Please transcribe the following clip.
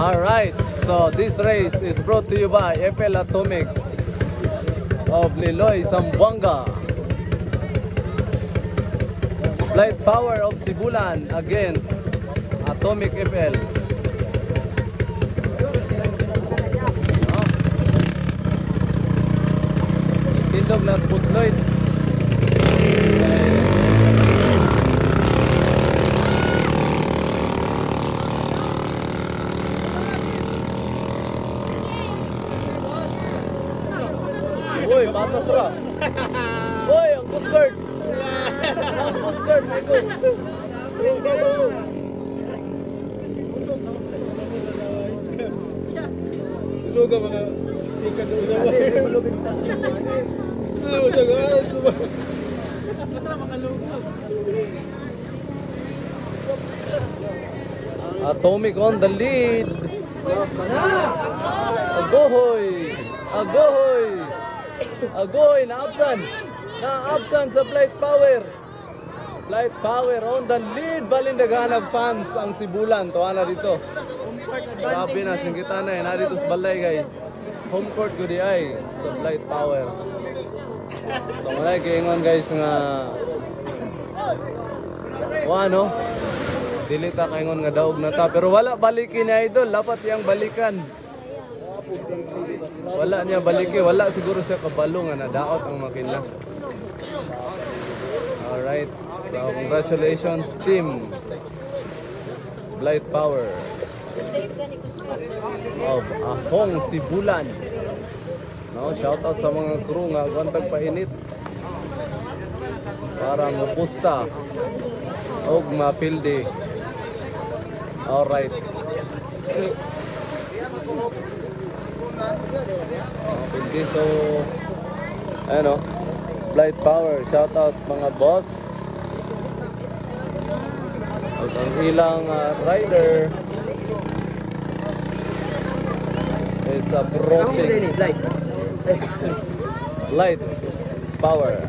Alright, so this race is brought to you by FL Atomic of Liloy, Zamboanga. Flight Power of Sibulan against Atomic FL. Tindog na Pusloyd. Uy, patas ra. Uy, ang Coast Guard. Ang Coast Guard, may go. Suga mga sikat na Atomic on the lead. Agohoy. Agohoy. Agohoy na-absent sa Flight Power. Flight Power on the lead. Balindaghanag fans ang Sibulan. Tuwa na dito. Grabe na, singkita na. Narito sa balay guys. Home court ko di ay sa Flight Power. So malay kaingon guys nga ano? Dili ta kaingon nga daog na ta. Pero wala balikin niya idol. Dapat yang balikan. Wala niya balikin. Wala siguro siya kabalo nga nadaot ang makina. Alright. So congratulations team Flight Power of Ahong Sibulan. No, shout out sa mga crew nga gwantag painit para mapusta og mapildi. Alright. Mapildi, so ano, Flight Power, shout out mga boss. At ang ilang rider is approaching. Flight Power.